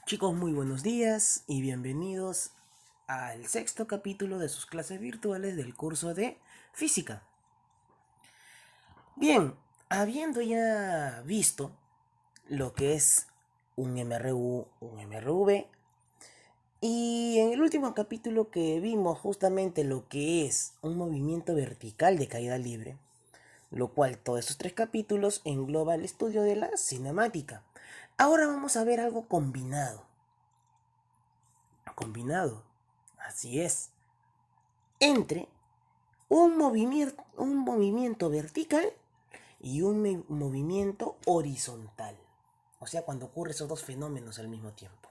Chicos, muy buenos días y bienvenidos al sexto capítulo de sus clases virtuales del curso de física. Bien, habiendo ya visto lo que es un MRU, un MRV, y en el último capítulo que vimos justamente lo que es un movimiento vertical de caída libre, lo cual todos estos tres capítulos engloba el estudio de la cinemática. Ahora vamos a ver algo combinado. Combinado, así es, entre un movimiento vertical y un movimiento horizontal. O sea, cuando ocurren esos dos fenómenos al mismo tiempo.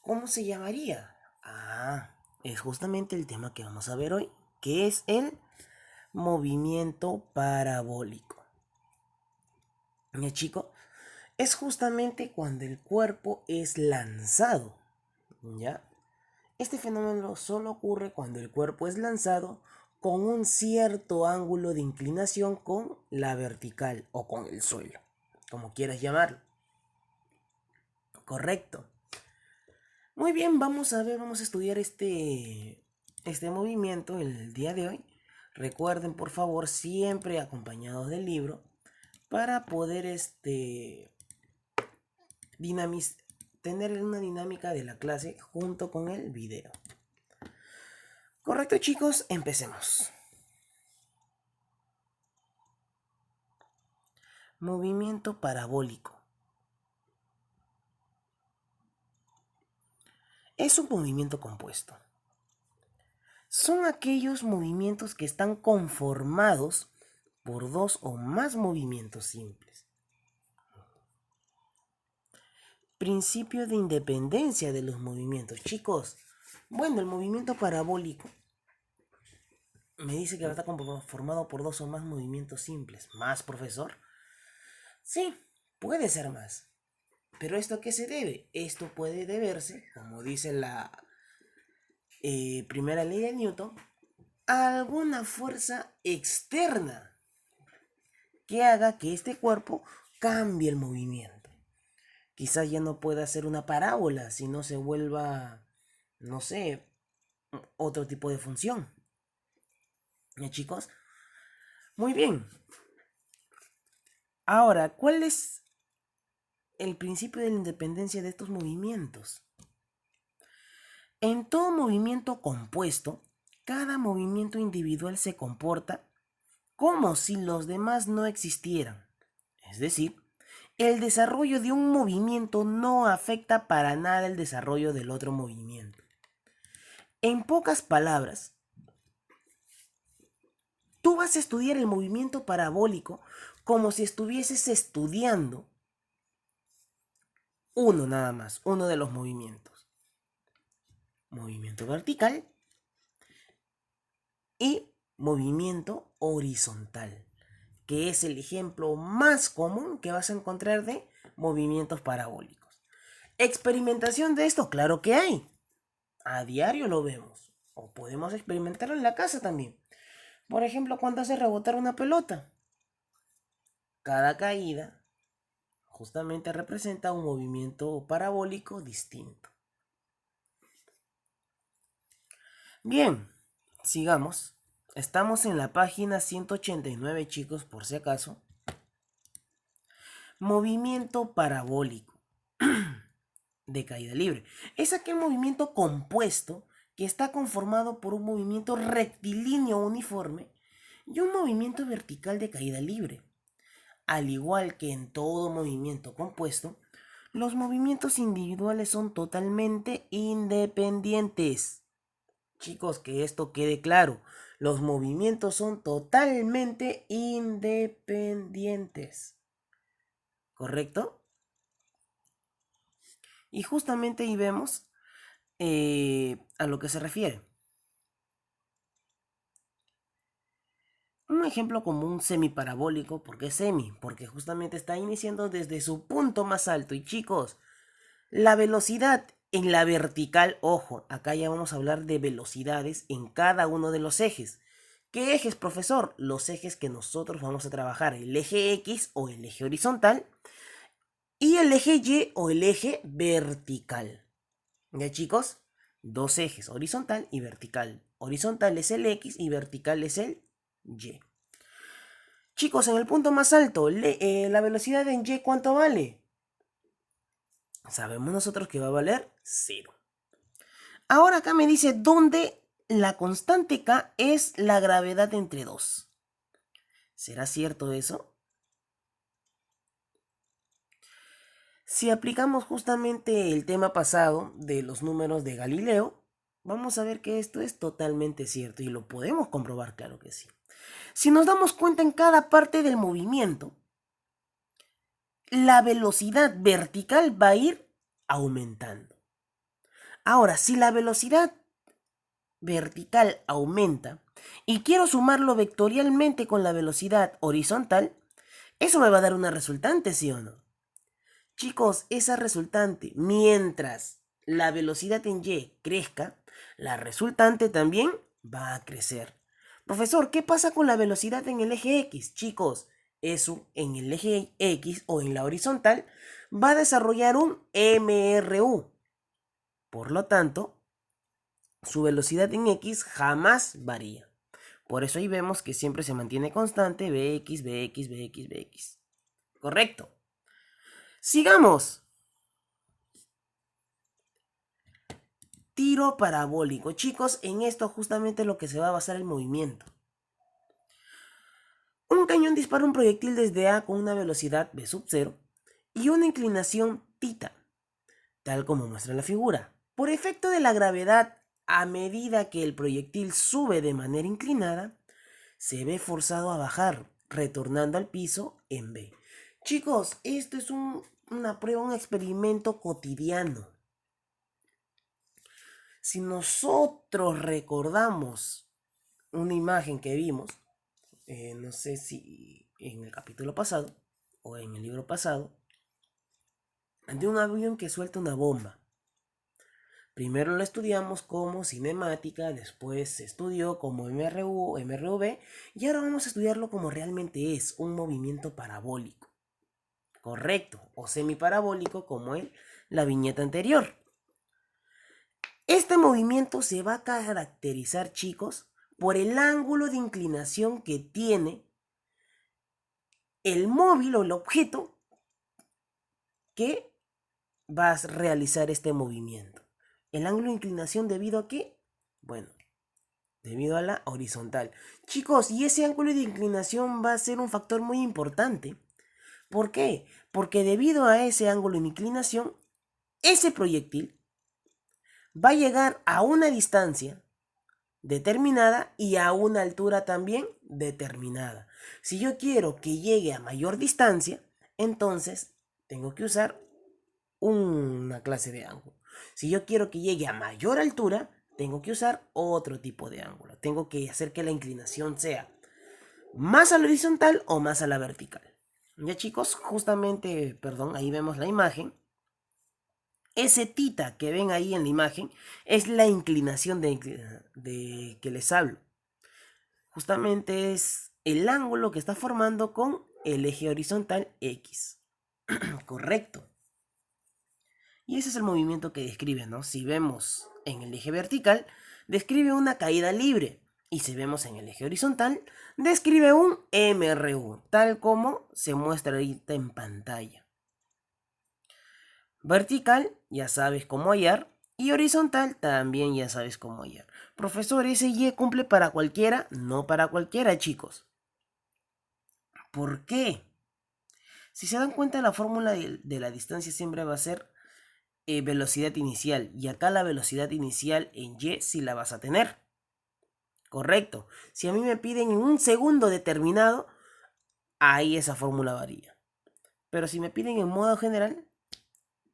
¿Cómo se llamaría? Es justamente el tema que vamos a ver hoy, que es el movimiento parabólico. ¿Ya, chico? Es justamente cuando el cuerpo es lanzado, ¿ya? Este fenómeno solo ocurre cuando el cuerpo es lanzado con un cierto ángulo de inclinación con la vertical o con el suelo, como quieras llamarlo. Correcto. Muy bien, vamos a estudiar este movimiento el día de hoy. Recuerden, por favor, siempre acompañados del libro para poder tener una dinámica de la clase junto con el video. Correcto, chicos, empecemos. Movimiento parabólico. Es un movimiento compuesto. Son aquellos movimientos que están conformados por dos o más movimientos simples. Principio de independencia de los movimientos. Chicos, bueno, el movimiento parabólico me dice que va a estar conformado por dos o más movimientos simples. ¿Más, profesor? Sí, puede ser más. ¿Pero esto a qué se debe? Esto puede deberse, como dice la primera ley de Newton, a alguna fuerza externa que haga que este cuerpo cambie el movimiento. Quizás ya no pueda ser una parábola, sino se vuelva, no sé, otro tipo de función. ¿Ya, chicos? Muy bien. Ahora, ¿cuál es el principio de la independencia de estos movimientos? En todo movimiento compuesto, cada movimiento individual se comporta como si los demás no existieran. Es decir, el desarrollo de un movimiento no afecta para nada el desarrollo del otro movimiento. En pocas palabras, tú vas a estudiar el movimiento parabólico como si estuvieses estudiando uno nada más, uno de los movimientos. Movimiento vertical y movimiento horizontal, que es el ejemplo más común que vas a encontrar de movimientos parabólicos. ¿Experimentación de esto? Claro que hay. A diario lo vemos. O podemos experimentarlo en la casa también. Por ejemplo, cuando hace rebotar una pelota. Cada caída justamente representa un movimiento parabólico distinto. Bien, sigamos. Estamos en la página 189, chicos, por si acaso. Movimiento parabólico de caída libre. Es aquel movimiento compuesto que está conformado por un movimiento rectilíneo uniforme y un movimiento vertical de caída libre. Al igual que en todo movimiento compuesto, los movimientos individuales son totalmente independientes. Chicos, que esto quede claro. Los movimientos son totalmente independientes. ¿Correcto? Y justamente ahí vemos a lo que se refiere. Un ejemplo como un semiparabólico, ¿por qué semi? Porque justamente está iniciando desde su punto más alto. Y chicos, la velocidad en la vertical, ojo, acá ya vamos a hablar de velocidades en cada uno de los ejes. ¿Qué ejes, profesor? Los ejes que nosotros vamos a trabajar, el eje X o el eje horizontal y el eje Y o el eje vertical. ¿Ya, chicos? Dos ejes, horizontal y vertical. Horizontal es el X y vertical es el Y. Chicos, en el punto más alto, la velocidad en Y, ¿cuánto vale? Sabemos nosotros que va a valer 0. Ahora acá me dice dónde la constante K es la gravedad entre 2. ¿Será cierto eso? Si aplicamos justamente el tema pasado de los números de Galileo, vamos a ver que esto es totalmente cierto y lo podemos comprobar, claro que sí. Si nos damos cuenta en cada parte del movimiento, la velocidad vertical va a ir aumentando. Ahora, si la velocidad vertical aumenta y quiero sumarlo vectorialmente con la velocidad horizontal, eso me va a dar una resultante, ¿sí o no? Chicos, esa resultante, mientras la velocidad en Y crezca, la resultante también va a crecer. Profesor, ¿qué pasa con la velocidad en el eje X? Chicos, eso en el eje X o en la horizontal va a desarrollar un MRU. Por lo tanto, su velocidad en X jamás varía. Por eso ahí vemos que siempre se mantiene constante Bx, Bx, Bx, Bx. Correcto. Sigamos. Tiro parabólico. Chicos, en esto justamente lo que se va a basar el movimiento. Un cañón dispara un proyectil desde A con una velocidad v sub 0 y una inclinación θ, tal como muestra la figura. Por efecto de la gravedad, a medida que el proyectil sube de manera inclinada, se ve forzado a bajar, retornando al piso en B. Chicos, esto es una prueba, un experimento cotidiano. Si nosotros recordamos una imagen que vimos, no sé si en el capítulo pasado o en el libro pasado, de un avión que suelta una bomba. Primero lo estudiamos como cinemática, después se estudió como MRU o MRV y ahora vamos a estudiarlo como realmente es, un movimiento parabólico. Correcto, o semiparabólico como en la viñeta anterior. Este movimiento se va a caracterizar, chicos, por el ángulo de inclinación que tiene el móvil o el objeto que va a realizar este movimiento. El ángulo de inclinación debido a qué? Bueno, debido a la horizontal. Chicos, y ese ángulo de inclinación va a ser un factor muy importante. ¿Por qué? Porque debido a ese ángulo de inclinación, ese proyectil va a llegar a una distancia determinada y a una altura también determinada. Si yo quiero que llegue a mayor distancia, entonces tengo que usar una clase de ángulo. Si yo quiero que llegue a mayor altura, tengo que usar otro tipo de ángulo. Tengo que hacer que la inclinación sea más a la horizontal o más a la vertical. Ya, chicos, justamente, perdón, ahí vemos la imagen. Ese θ que ven ahí en la imagen es la inclinación de que les hablo. Justamente es el ángulo que está formando con el eje horizontal X. Correcto. Y ese es el movimiento que describe, ¿no? Si vemos en el eje vertical, describe una caída libre. Y si vemos en el eje horizontal, describe un MRU, tal como se muestra ahorita en pantalla. Vertical, ya sabes cómo hallar. Y horizontal, también ya sabes cómo hallar. Profesor, ¿ese Y cumple para cualquiera? No para cualquiera, chicos. ¿Por qué? Si se dan cuenta, la fórmula de la distancia siempre va a ser velocidad inicial. Y acá la velocidad inicial en Y sí la vas a tener. Correcto. Si a mí me piden en un segundo determinado, ahí esa fórmula varía. Pero si me piden en modo general,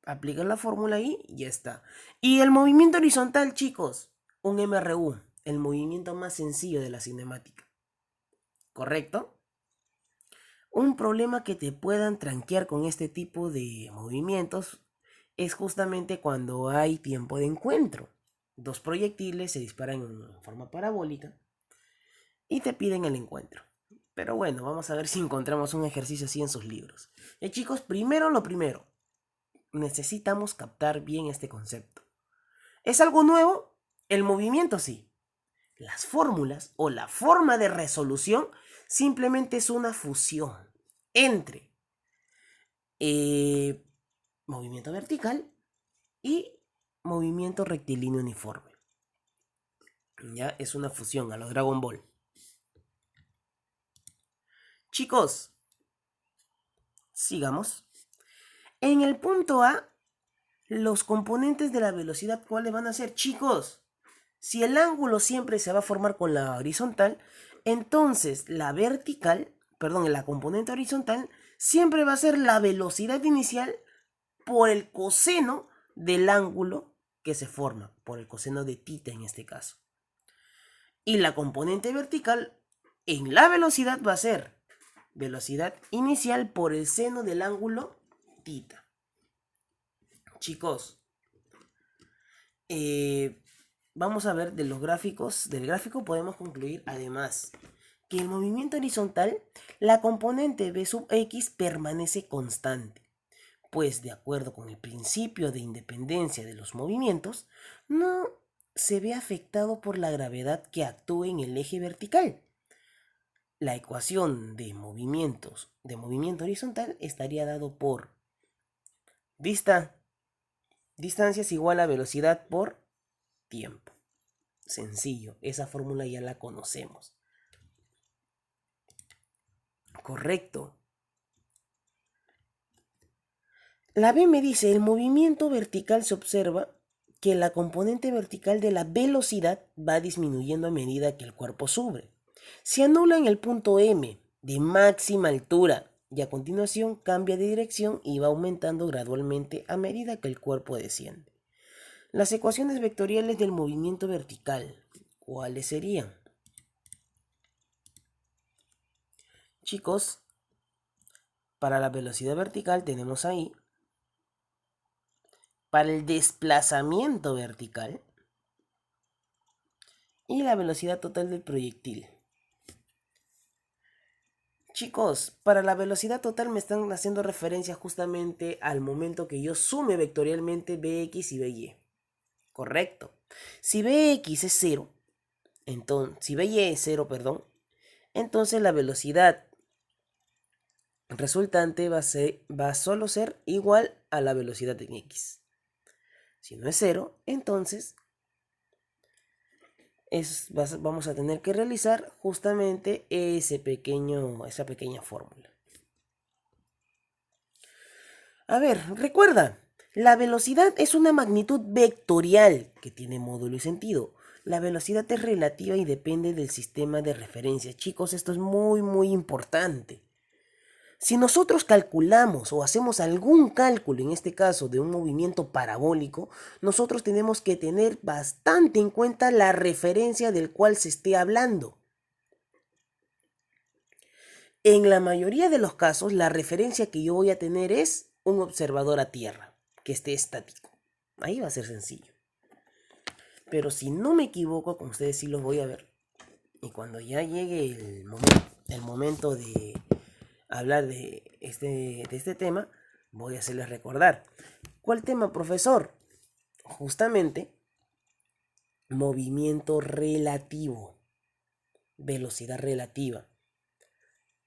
aplican la fórmula y ya está. Y el movimiento horizontal, chicos, un MRU, el movimiento más sencillo de la cinemática. ¿Correcto? Un problema que te puedan tranquear con este tipo de movimientos es justamente cuando hay tiempo de encuentro. Dos proyectiles se disparan en forma parabólica y te piden el encuentro. Pero bueno, vamos a ver si encontramos un ejercicio así en sus libros. Chicos, primero lo primero. necesitamos captar bien este concepto. ¿Es algo nuevo? El movimiento sí. Las fórmulas o la forma de resolución simplemente es una fusión entre movimiento vertical y movimiento rectilíneo uniforme. Ya es una fusión a los Dragon Ball. Chicos, sigamos. En el punto A, los componentes de la velocidad, ¿cuáles van a ser? Chicos, si el ángulo siempre se va a formar con la horizontal, entonces la componente horizontal siempre va a ser la velocidad inicial por el coseno del ángulo que se forma, por el coseno de θ en este caso. Y la componente vertical en la velocidad va a ser velocidad inicial por el seno del ángulo θ. Chicos, vamos a ver de los gráficos. Del gráfico podemos concluir además que el movimiento horizontal, la componente b sub x permanece constante, pues de acuerdo con el principio de independencia de los movimientos, no se ve afectado por la gravedad que actúa en el eje vertical. La ecuación de movimiento horizontal estaría dado por distancia es igual a velocidad por tiempo. Sencillo, esa fórmula ya la conocemos. Correcto. La B me dice, el movimiento vertical se observa que la componente vertical de la velocidad va disminuyendo a medida que el cuerpo sube. Se anula en el punto M de máxima altura y a continuación cambia de dirección y va aumentando gradualmente a medida que el cuerpo desciende. Las ecuaciones vectoriales del movimiento vertical, ¿cuáles serían? Chicos, para la velocidad vertical tenemos ahí, para el desplazamiento vertical y la velocidad total del proyectil. Chicos, para la velocidad total me están haciendo referencia justamente al momento que yo sume vectorialmente Bx y By. Correcto. Si Bx es 0, entonces, si By es 0, perdón, entonces la velocidad resultante va a solo ser igual a la velocidad en x. Si no es 0, entonces vamos a tener que realizar justamente esa pequeña fórmula. A ver, recuerda, la velocidad es una magnitud vectorial que tiene módulo y sentido. La velocidad es relativa y depende del sistema de referencia. Chicos, esto es muy importante. Si nosotros calculamos o hacemos algún cálculo, en este caso de un movimiento parabólico, nosotros tenemos que tener bastante en cuenta la referencia del cual se esté hablando. En la mayoría de los casos, la referencia que yo voy a tener es un observador a tierra, que esté estático. Ahí va a ser sencillo. Pero si no me equivoco, como ustedes sí los voy a ver, y cuando ya llegue el momento de hablar de este tema, voy a hacerles recordar. ¿Cuál tema, profesor? Justamente, movimiento relativo, velocidad relativa.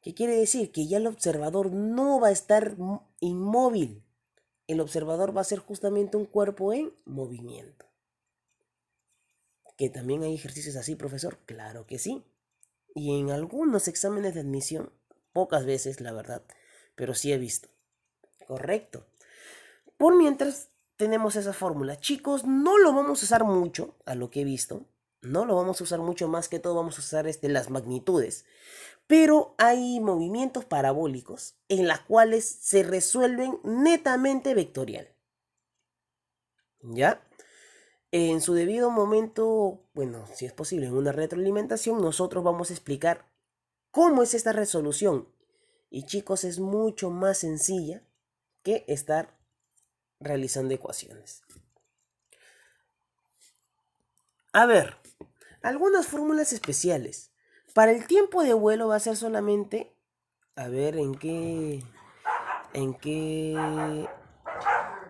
¿Qué quiere decir? Que ya el observador no va a estar inmóvil. El observador va a ser justamente un cuerpo en movimiento. ¿Que también hay ejercicios así, profesor? Claro que sí. Y en algunos exámenes de admisión, pocas veces, la verdad, pero sí he visto. Correcto. Por mientras tenemos esa fórmula. Chicos, no lo vamos a usar mucho, a lo que he visto. No lo vamos a usar mucho, más que todo vamos a usar las magnitudes. Pero hay movimientos parabólicos en las cuales se resuelven netamente vectorial. ¿Ya? En su debido momento, bueno, si es posible, en una retroalimentación, nosotros vamos a explicar cómo es esta resolución. Y chicos, es mucho más sencilla que estar realizando ecuaciones. A ver, algunas fórmulas especiales. Para el tiempo de vuelo va a ser solamente, a ver en qué